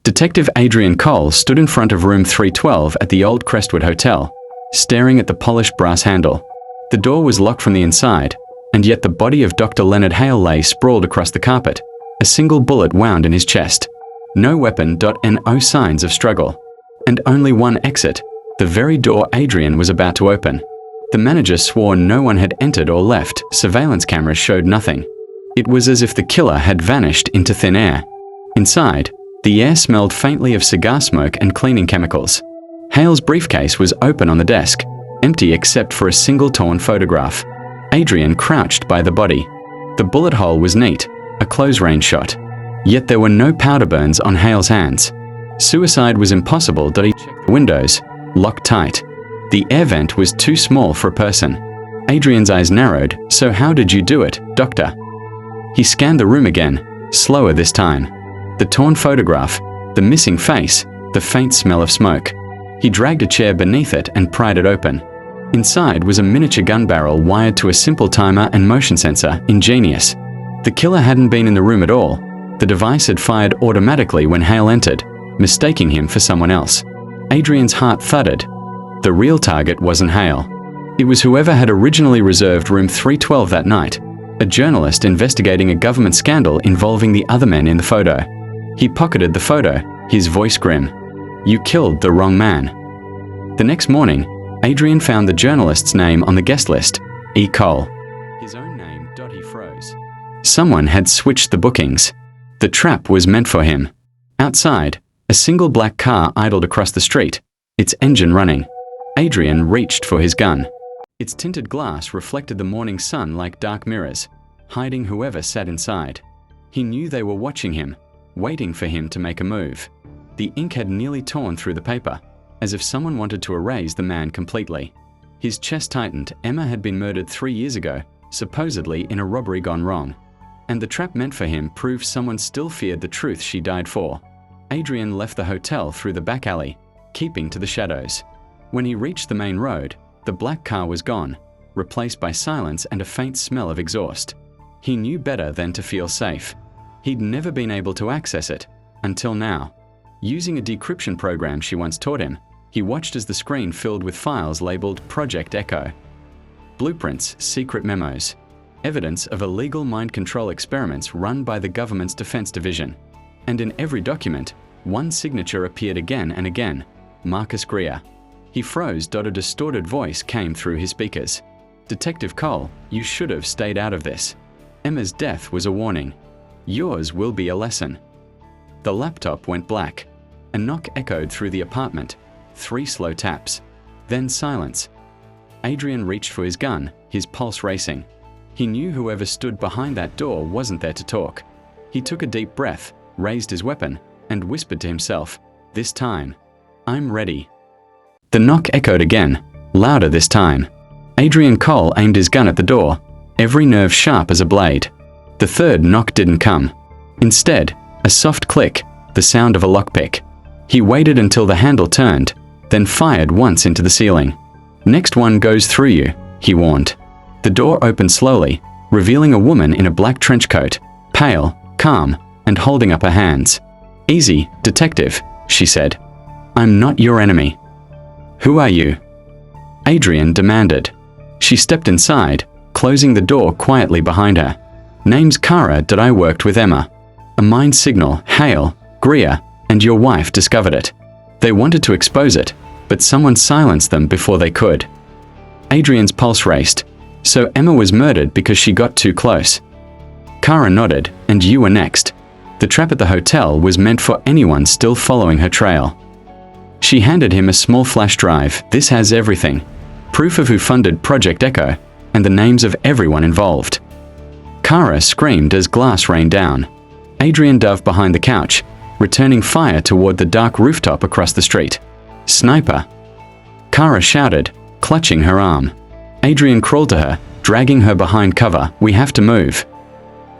Detective Adrian Cole stood in front of room 312 at the old Crestwood Hotel, staring at the polished brass handle. The door was locked from the inside, and yet the body of Dr. Leonard Hale lay sprawled across the carpet, a single bullet wound in his chest. No weapon. No signs of struggle. And only one exit, the very door Adrian was about to open. The manager swore no one had entered or left. Surveillance cameras showed nothing. It was as if the killer had vanished into thin air. Inside, the air smelled faintly of cigar smoke and cleaning chemicals. Hale's briefcase was open on the desk, empty except for a single torn photograph. Adrian crouched by the body. The bullet hole was neat, a close-range shot. Yet there were no powder burns on Hale's hands. Suicide was impossible. He checked the windows, locked tight. The air vent was too small for a person. Adrian's eyes narrowed. So how did you do it, doctor? He scanned the room again, slower this time. The torn photograph, the missing face, the faint smell of smoke. He dragged a chair beneath it and pried it open. Inside was a miniature gun barrel wired to a simple timer and motion sensor. Ingenious. The killer hadn't been in the room at all. The device had fired automatically when Hale entered, mistaking him for someone else. Adrian's heart thudded. The real target wasn't Hale. It was whoever had originally reserved room 312 that night, a journalist investigating a government scandal involving the other men in the photo. He pocketed the photo, his voice grim. You killed the wrong man. The next morning, Adrian found the journalist's name on the guest list, E. Cole. His own name. He froze. Someone had switched the bookings. The trap was meant for him. Outside, a single black car idled across the street, its engine running. Adrian reached for his gun. Its tinted glass reflected the morning sun like dark mirrors, hiding whoever sat inside. He knew they were watching him, waiting for him to make a move. The ink had nearly torn through the paper, as if someone wanted to erase the man completely. His chest tightened. Emma had been murdered 3 years ago, supposedly in a robbery gone wrong. And the trap meant for him proved someone still feared the truth she died for. Adrian left the hotel through the back alley, keeping to the shadows. When he reached the main road, the black car was gone, replaced by silence and a faint smell of exhaust. He knew better than to feel safe. He'd never been able to access it, until now. Using a decryption program she once taught him, he watched as the screen filled with files labeled Project Echo. Blueprints, secret memos, evidence of illegal mind control experiments run by the government's defense division. And in every document, one signature appeared again and again, Marcus Greer. He froze. A distorted voice came through his speakers. Detective Cole, you should have stayed out of this. Emma's death was a warning. Yours will be a lesson. The laptop went black. A knock echoed through the apartment. 3 slow taps. Then silence. Adrian reached for his gun, his pulse racing. He knew whoever stood behind that door wasn't there to talk. He took a deep breath, raised his weapon, and whispered to himself, this time, I'm ready. The knock echoed again, louder this time. Adrian Cole aimed his gun at the door, every nerve sharp as a blade. The third knock didn't come. Instead, a soft click, the sound of a lockpick. He waited until the handle turned, then fired once into the ceiling. Next one goes through you, he warned. The door opened slowly, revealing a woman in a black trench coat, pale, calm, and holding up her hands. Easy, detective, she said. I'm not your enemy. Who are you? Adrian demanded. She stepped inside, closing the door quietly behind her. Name's Kara. I worked with Emma. A mind signal, Hale, Greer, and your wife discovered it. They wanted to expose it, but someone silenced them before they could. Adrian's pulse raced. So Emma was murdered because she got too close. Kara nodded, and you were next. The trap at the hotel was meant for anyone still following her trail. She handed him a small flash drive. This has everything. Proof of who funded Project Echo, and the names of everyone involved. Kara screamed as glass rained down. Adrian dove behind the couch, returning fire toward the dark rooftop across the street. Sniper! Kara shouted, clutching her arm. Adrian crawled to her, dragging her behind cover. We have to move.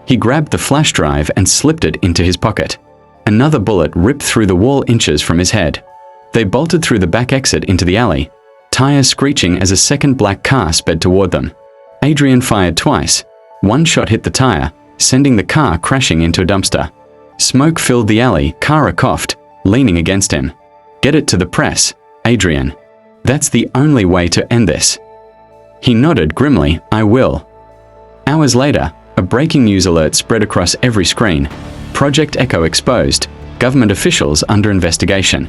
He grabbed the flash drive and slipped it into his pocket. Another bullet ripped through the wall inches from his head. They bolted through the back exit into the alley, tires screeching as a second black car sped toward them. Adrian fired twice. One shot hit the tire, sending the car crashing into a dumpster. Smoke filled the alley. Kara coughed, leaning against him. "Get it to the press, Adrian. That's the only way to end this." He nodded grimly. "I will." Hours later, a breaking news alert spread across every screen. Project Echo exposed. Government officials under investigation.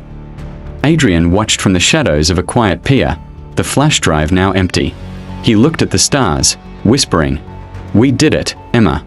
Adrian watched from the shadows of a quiet pier, the flash drive now empty. He looked at the stars, whispering, "We did it, Emma."